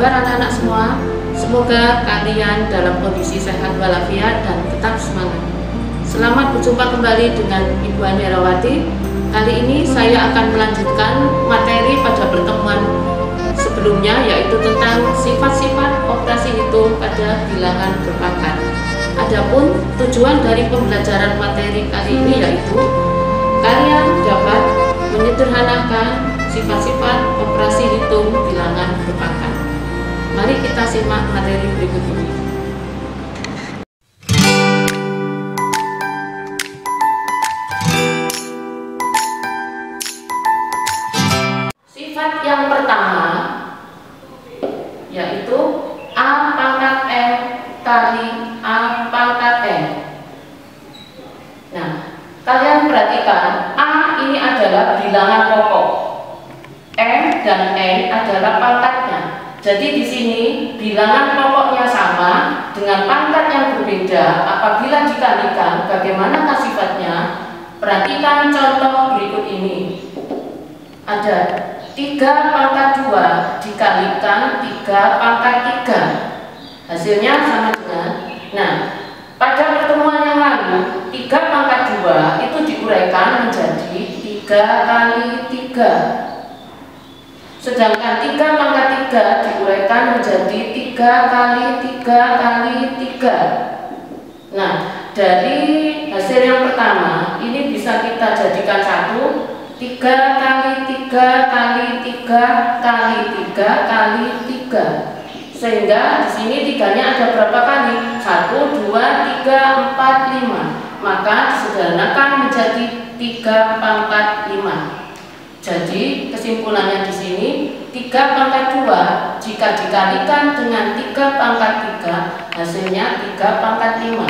kabar anak-anak semua? Semoga kalian dalam kondisi sehat walafiat dan tetap semangat. Selamat berjumpa kembali dengan Ibu Ani Herawati. Kali ini saya akan melanjutkan materi pada pertemuan sebelumnya, yaitu tentang sifat-sifat operasi hitung pada bilangan berpangkat. Adapun tujuan dari pembelajaran materi kali ini yaitu kalian dapat menyederhanakan sifat-sifat operasi hitung bilangan berpangkat. Mari kita simak materi berikut ini. Sifat yang pertama yaitu A pangkat M kali A pangkat N. Nah, kalian perhatikan, A ini adalah bilangan pokok, M dan N adalah pangkatnya. Jadi di sini bilangan pokoknya sama dengan pangkat yang berbeda. Apabila dikalikan, bagaimanakah sifatnya? Perhatikan contoh berikut ini. Ada 3 pangkat 2 dikalikan 3 pangkat 3. Hasilnya sama dengan, nah, pada pertemuan yang lalu 3 pangkat 2 itu diuraikan menjadi 3 kali 3. Sedangkan 3 pangkat 3 diuraikan menjadi 3 kali 3 kali 3. Nah, dari hasil yang pertama ini bisa kita jadikan satu, 3 kali 3 kali 3 kali 3 kali 3. Sehingga di sini 3-nya ada berapa kali? 1, 2, 3, 4, 5. Maka disederhanakan menjadi 3 pangkat 5. Jadi kesimpulannya di sini 3 pangkat 2 jika dikalikan dengan 3 pangkat 3 hasilnya 3 pangkat 5.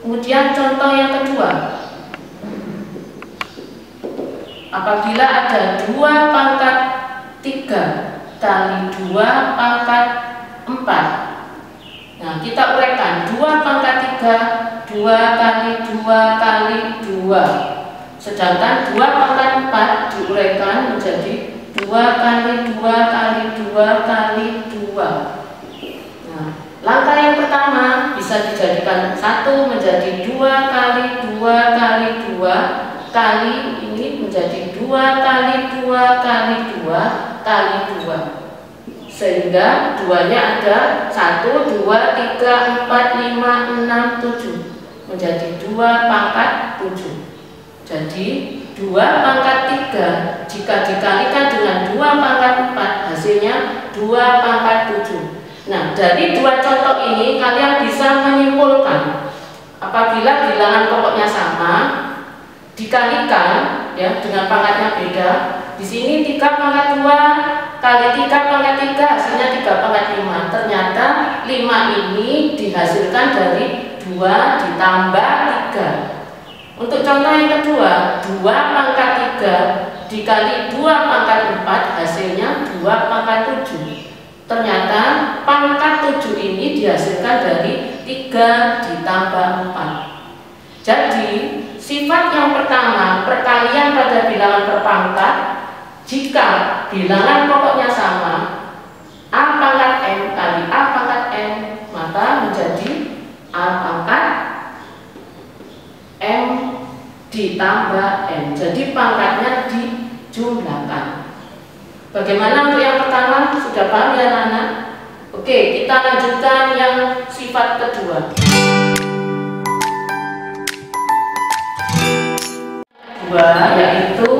Kemudian contoh yang kedua. Apabila ada 2 pangkat 3 kali 2 pangkat 4. Nah, kita uraikan 2 pangkat 3 2 kali 2 kali 2. Sedangkan 2 pangkat 4 diuraikan menjadi 2 kali 2 kali 2 kali 2. Nah, langkah yang pertama bisa dijadikan 1 menjadi 2 kali 2 kali 2 kali ini menjadi 2 kali 2 kali 2 kali 2. Sehingga 2-nya ada 1, 2, 3, 4, 5, 6, 7. Menjadi 2 pangkat 7. Jadi 2 pangkat 3 jika dikalikan dengan 2 pangkat 4 hasilnya 2 pangkat 7. Nah, dari 2 contoh ini kalian bisa menyimpulkan apabila bilangan pokoknya sama dikalikan ya dengan pangkatnya beda. Di sini 3 pangkat 2 kali 3 pangkat 3 hasilnya 3 pangkat 5. Ternyata 5 ini dihasilkan dari 2 ditambah 3. Untuk contoh yang kedua, 2 pangkat 3 dikali 2 pangkat 4 hasilnya 2 pangkat 7. Ternyata pangkat 7 ini dihasilkan dari 3 ditambah 4. Jadi sifat yang pertama, perkalian pada bilangan berpangkat, jika bilangan pokoknya sama, A pangkat M kali A pangkat N, maka menjadi A pangkat M ditambah N. Jadi pangkatnya dijumlahkan. Bagaimana untuk yang pertama? Sudah paham ya anak-anak? Oke, kita lanjutkan yang sifat kedua. Yaitu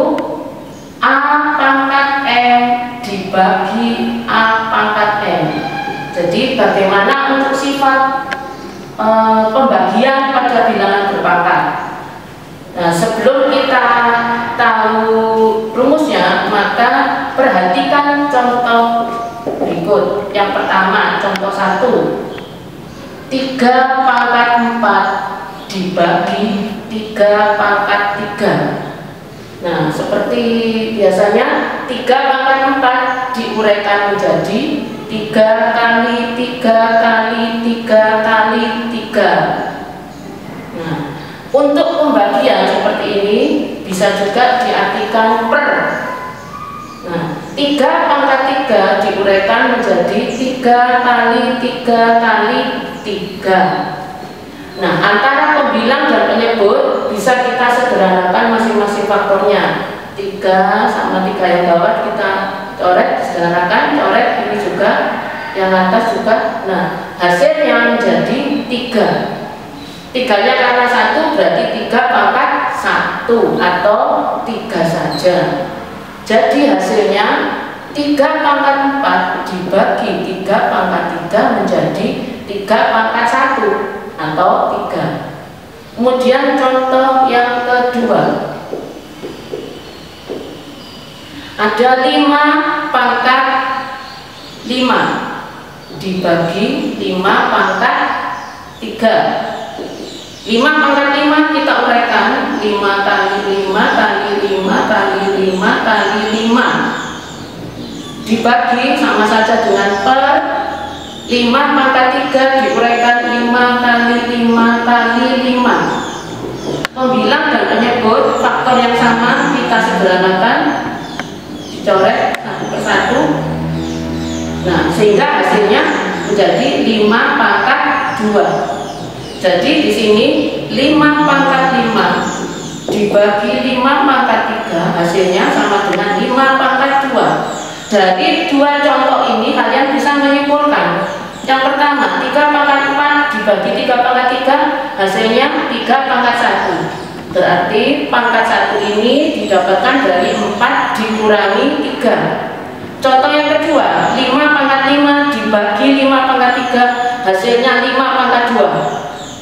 A pangkat M dibagi A pangkat N. Jadi bagaimana untuk sifat pembagian pada bilangan berpangkat? Nah, sebelum kita tahu rumusnya, maka perhatikan contoh berikut. Yang pertama, contoh 1. 3 pangkat 4 dibagi 3 pangkat 3. Nah, seperti biasanya 3 pangkat 4 diuraikan menjadi 3 kali 3 kali 3 kali 3. Nah, untuk pembagian seperti ini bisa juga diartikan per. Nah, 3 pangkat 3 diuraikan menjadi 3 kali 3 kali 3. Nah, antara pembilang dan penyebut bisa kita sederhanakan masing-masing faktornya. 3 sama 3 yang bawah kita coret, sederhanakan, coret ini juga, yang atas juga. Nah, hasilnya menjadi 3. 3-nya karena 1 berarti 3 pangkat 1 atau 3 saja. Jadi hasilnya 3 pangkat 4 dibagi 3 pangkat 3 menjadi 3 pangkat 1 atau 3. Kemudian contoh yang kedua, ada 5 pangkat 5 dibagi 5 pangkat 3. 5 pangkat 5 kita uraikan, 5 kali 5 kali 5 kali 5 kali 5 dibagi sama saja dengan per 5 pangkat 3 diuraikan 5 kali 5 kali 5. Pembilang dan penyebut faktor yang sama kita sederhanakan, dicoret satu persatu. Nah, sehingga hasilnya menjadi 5 pangkat 2. Jadi di sini 5 pangkat 5 dibagi 5 pangkat 3 hasilnya sama dengan 5 pangkat 2. Dari 2 contoh ini kalian bisa menyimpulkan. Yang pertama, 3 pangkat 4 dibagi 3 pangkat 3 hasilnya 3 pangkat 1. Berarti pangkat 1 ini didapatkan dari 4 dikurangi 3. Contoh yang kedua, 5 pangkat 5 dibagi 5 pangkat 3 hasilnya 5 pangkat 2.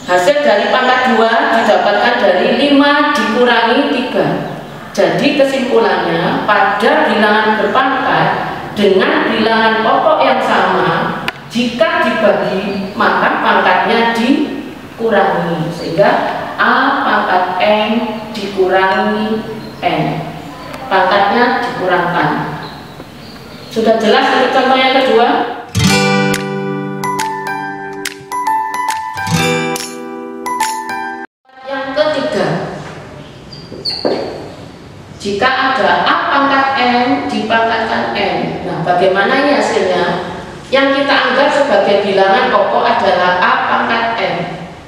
Hasil dari pangkat 2 didapatkan dari 5 dikurangi 3. Jadi kesimpulannya, pada bilangan berpangkat dengan bilangan pokok yang sama, jika dibagi maka pangkatnya dikurangi, sehingga A pangkat N dikurangi N, pangkatnya dikurangkan. Sudah jelas untuk contoh yang kedua? Jika ada A pangkat N dipangkatkan N, nah bagaimana ini hasilnya? Yang kita anggap sebagai bilangan pokok adalah A pangkat N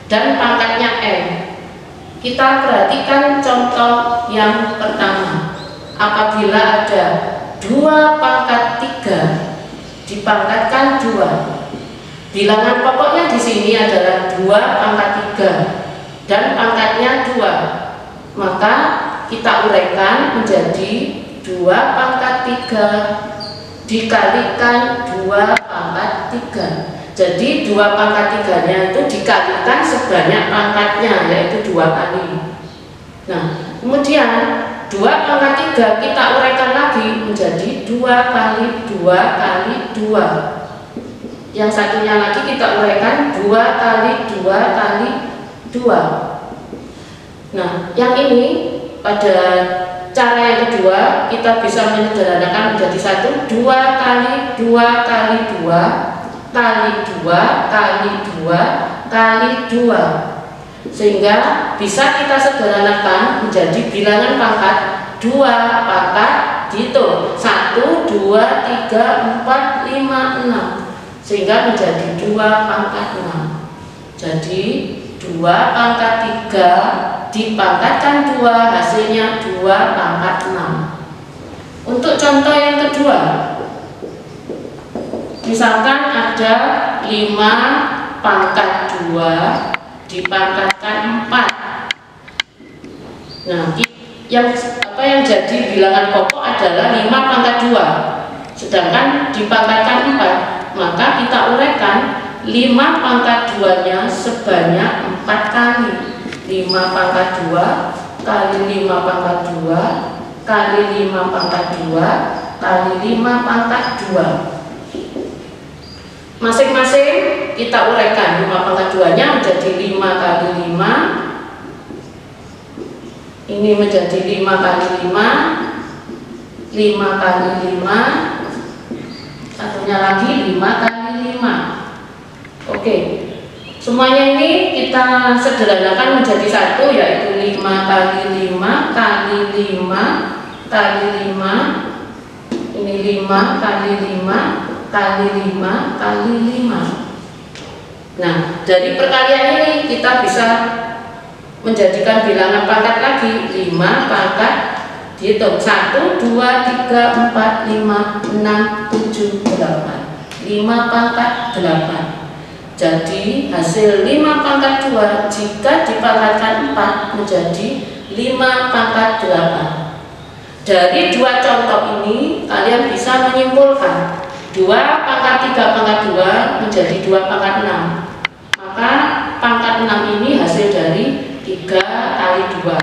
dan pangkatnya N. Kita perhatikan contoh yang pertama. Apabila ada 2 pangkat 3 dipangkatkan 2, bilangan pokoknya di sini adalah 2 pangkat 3 dan pangkatnya 2, maka kita uraikan menjadi 2 pangkat 3 dikalikan 2 pangkat 3. Jadi 2 pangkat 3-nya itu dikalikan sebanyak pangkatnya, yaitu 2 kali. Nah, kemudian 2 pangkat 3 kita uraikan lagi menjadi 2 kali 2 kali 2. Yang satunya lagi kita uraikan 2 kali 2 kali 2. Nah, yang ini pada cara yang kedua kita bisa menyederhanakan menjadi 2 kali 2 kali 2 kali 2 kali 2 kali 2, sehingga bisa kita sederhanakan menjadi bilangan pangkat 2 pangkat dihitung 1, 2, 3, 4, 5, 6, sehingga menjadi 2 pangkat 6. Jadi 2 pangkat 3 dipangkatkan 2 hasilnya 2 pangkat 6. Untuk contoh yang kedua, misalkan ada 5 pangkat 2 dipangkatkan 4. Nah, yang jadi bilangan pokok adalah 5 pangkat 2, sedangkan dipangkatkan 4, maka kita uraikan 5 pangkat 2-nya sebanyak 4 kali. 5 pangkat 2 kali 5 pangkat 2 kali 5 pangkat 2 kali 5 pangkat 2. Masing-masing kita uraikan 5 pangkat 2-nya menjadi 5 kali 5. Ini menjadi 5 kali 5, 5 kali 5, satunya lagi 5 kali 5. Oke. Semuanya ini kita sederhanakan menjadi 1, yaitu 5 kali 5 kali 5 kali 5. Ini 5 kali 5 kali 5 kali 5. Nah, dari perkalian ini kita bisa menjadikan bilangan pangkat lagi. 5 pangkat dihitung 1, 2, 3, 4, 5, 6, 7, 8. 5 pangkat 8. Jadi hasil 5 pangkat 2 jika dipangkatkan 4 menjadi 5 pangkat 8. Dari dua contoh ini kalian bisa menyimpulkan 2 pangkat 3 pangkat 2 menjadi 2 pangkat 6. Maka pangkat 6 ini hasil dari 3 kali 2.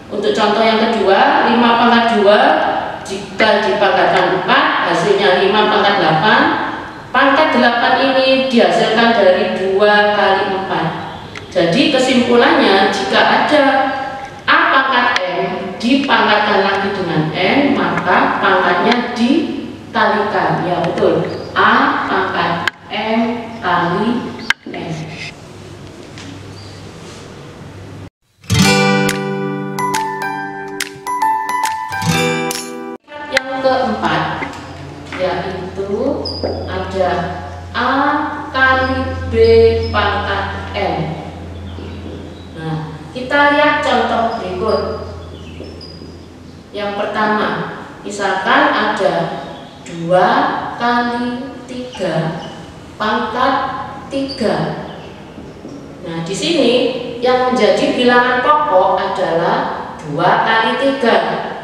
Untuk contoh yang kedua, 5 pangkat 2 jika dipangkatkan 4 hasilnya 5 pangkat 8. Pangkat 8 ini dihasilkan dari 2 kali 4. Jadi kesimpulannya, jika ada A pangkat N dipangkatkan lagi dengan N, maka pangkatnya dikalikan. Ya betul, A pangkat M kali N. Yang keempat yaitu ada A kali B pangkat N. Nah, kita lihat contoh berikut. Yang pertama, misalkan ada 2 kali 3 pangkat 3. Nah, di sini yang menjadi bilangan pokok adalah 2 kali 3.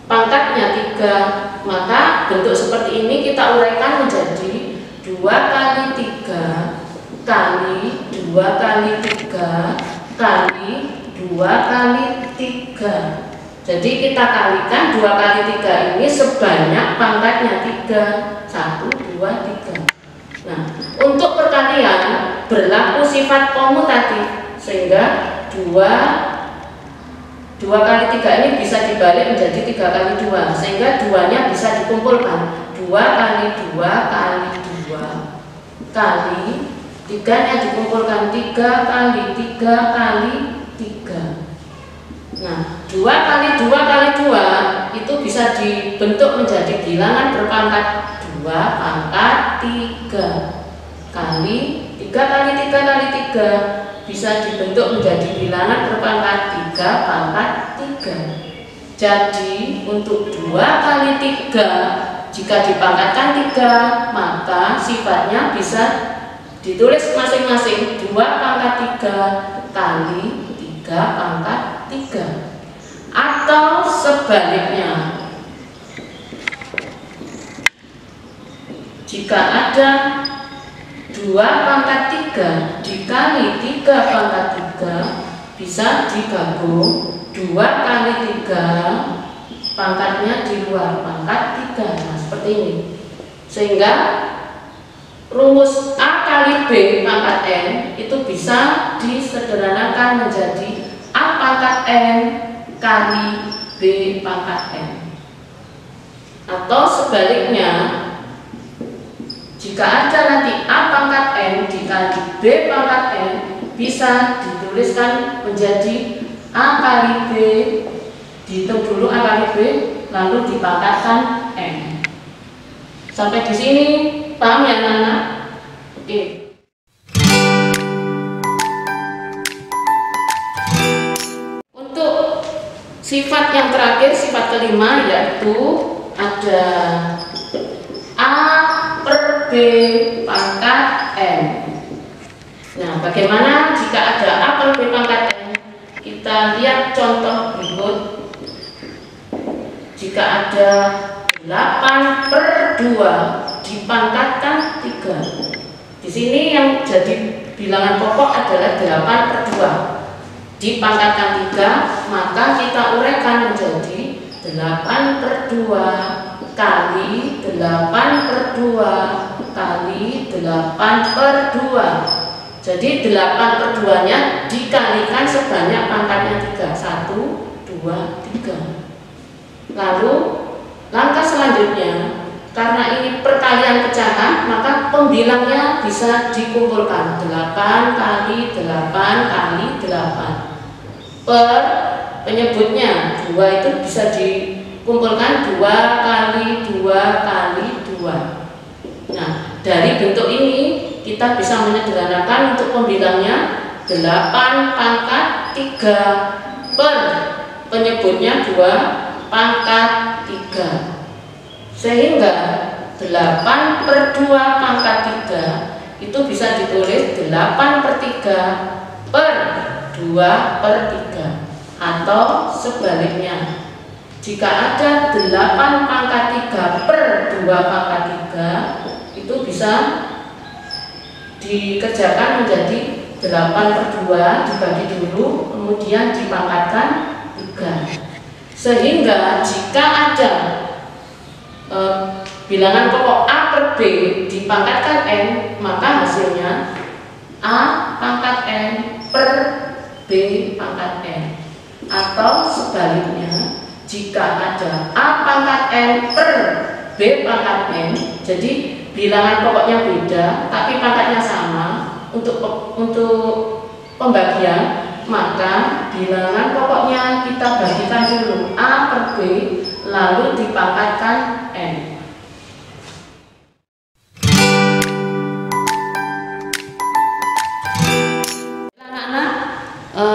Pangkatnya 3, maka bentuk seperti ini kita uraikan menjadi 2 kali 3 kali 2 kali 3 kali 2 kali 3. Jadi kita kalikan 2 kali 3 ini sebanyak pangkatnya 3. 1, 2, 3. Nah, untuk perkalian berlaku sifat komutatif, sehingga 2 kali 3 ini bisa dibalik menjadi 3 kali 2, sehingga 2-nya bisa dikumpulkan. 2 kali 2 kali 2 kali 3-nya dikumpulkan 3 kali 3 kali 3. Nah, 2 kali 2 kali 2 itu bisa dibentuk menjadi bilangan berpangkat 2 pangkat 3 kali 3 kali 3 kali 3 bisa dibentuk menjadi bilangan berpangkat 3 pangkat 3. Jadi untuk 2 kali 3 jika dipangkatkan 3, maka sifatnya bisa ditulis masing-masing 2 pangkat 3 kali 3 pangkat 3. Atau sebaliknya, jika ada 2 pangkat 3 dikali 3 pangkat 3 bisa digabung 2 kali 3 pangkatnya di luar pangkat 3. Nah, seperti ini. Sehingga rumus A kali B pangkat N itu bisa disederhanakan menjadi A pangkat N kali B pangkat N. Atau sebaliknya, jika ada nanti A pangkat N dikali B pangkat N bisa dituliskan menjadi A kali B, dihitung dulu A kali B, lalu dipangkatkan N. Sampai di sini paham ya anak-anak? Oke. Untuk sifat yang terakhir, sifat kelima, yaitu ada A per B pangkat N. Nah, bagaimana jika ada A per B pangkat N? Kita lihat contoh berikut. Jika ada 8 per 2 dipangkatkan 3. Di sini yang jadi bilangan pokok adalah 8 per 2. Dipangkatkan 3, maka kita uraikan menjadi 8 per 2 kali 8 per 2 kali 8 per 2. Jadi 8 per 2 nya dikalikan sebanyak pangkatnya 3. 1, 2, 3. Lalu langkah selanjutnya, karena ini perkalian pecahan, maka pembilangnya bisa dikumpulkan 8 kali 8 kali 8 per penyebutnya 2 itu bisa kumpulkan 2 kali 2 kali 2. Nah, dari bentuk ini kita bisa menyederhanakan untuk pembilangnya 8 pangkat 3 per penyebutnya 2 pangkat 3. Sehingga 8 per 2 pangkat 3 itu bisa ditulis 8 per 3 per 2 per 3. Atau sebaliknya, jika ada 8 pangkat 3 per 2 pangkat 3, itu bisa dikerjakan menjadi 8 per 2 dibagi dulu, kemudian dipangkatkan 3. Sehingga jika ada bilangan pokok A per B dipangkatkan N, maka hasilnya A pangkat N per B pangkat N. Atau sebaliknya, jika ada A pangkat N per B pangkat N, jadi bilangan pokoknya beda tapi pangkatnya sama, untuk pembagian, maka bilangan pokoknya kita bagikan dulu A per B lalu dipangkatkan N.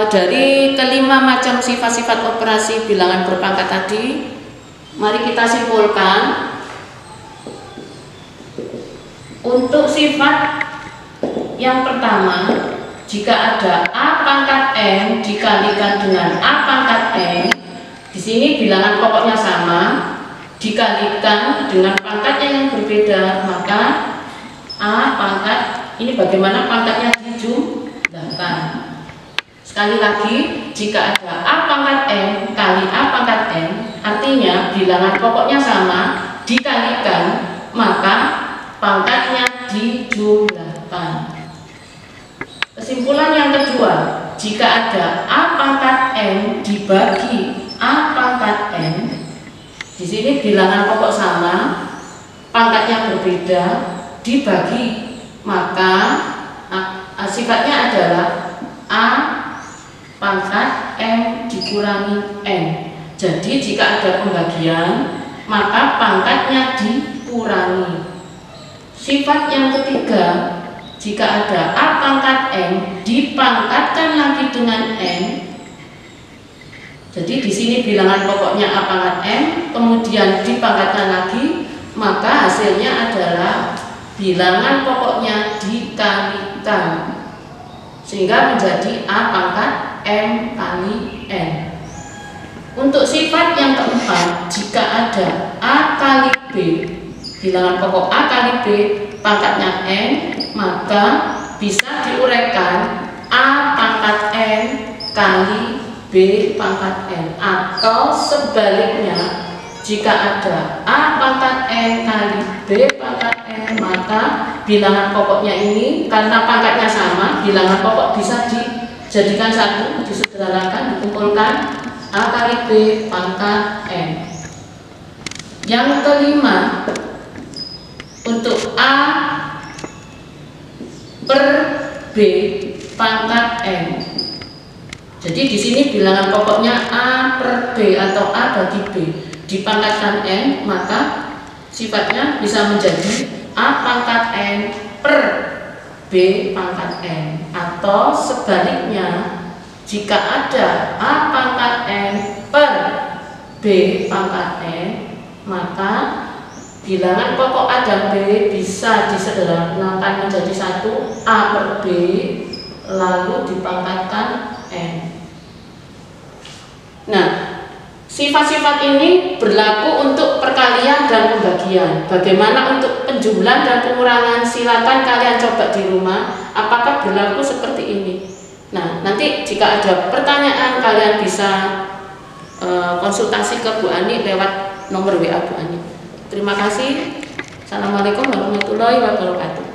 Dari kelima macam sifat-sifat operasi bilangan berpangkat tadi, mari kita simpulkan. Untuk sifat yang pertama, jika ada A pangkat N dikalikan dengan A pangkat N, di sini bilangan pokoknya sama, dikalikan dengan pangkatnya yang berbeda, maka A pangkat, ini bagaimana pangkatnya dijumlahkan. Sekali lagi, jika ada A pangkat N kali A pangkat N, artinya bilangan pokoknya sama, dikalikan, maka pangkatnya dijumlahkan. Kesimpulan yang kedua, jika ada A pangkat N dibagi A pangkat N, di sini bilangan pokok sama, pangkatnya berbeda, dibagi, maka sifatnya adalah A pangkat N dikurangi N. Jadi jika ada pembagian, maka pangkatnya dikurangi. Sifat yang ketiga, jika ada A pangkat N dipangkatkan lagi dengan N, jadi di sini bilangan pokoknya A pangkat N, kemudian dipangkatkan lagi, maka hasilnya adalah bilangan pokoknya dikalikan, sehingga menjadi A pangkat M kali N. Untuk sifat yang keempat, jika ada A kali B, bilangan pokok A kali B, pangkatnya N, maka bisa diuraikan A pangkat N kali B pangkat N. Atau sebaliknya, jika ada A pangkat N kali B pangkat N, maka bilangan pokoknya ini, karena pangkatnya sama, bilangan pokok bisa dijadikan satu, disederhanakan, dikumpulkan A kali B pangkat N. Yang kelima, untuk A per B pangkat N. Jadi di sini bilangan pokoknya A per B atau A bagi B dipangkatkan N, maka sifatnya bisa menjadi A pangkat N per B pangkat N. Atau sebaliknya, jika ada A pangkat N per B pangkat N, maka bilangan pokok A dan B bisa disederhanakan menjadi satu, A per B lalu dipangkatkan N. Nah, sifat-sifat ini berlaku untuk perkalian dan pembagian. Bagaimana untuk penjumlahan dan pengurangan? Silakan kalian coba di rumah, apakah berlaku seperti ini. Nah, nanti jika ada pertanyaan, kalian bisa konsultasi ke Bu Ani lewat nomor WA Bu Ani. Terima kasih. Assalamualaikum warahmatullahi wabarakatuh.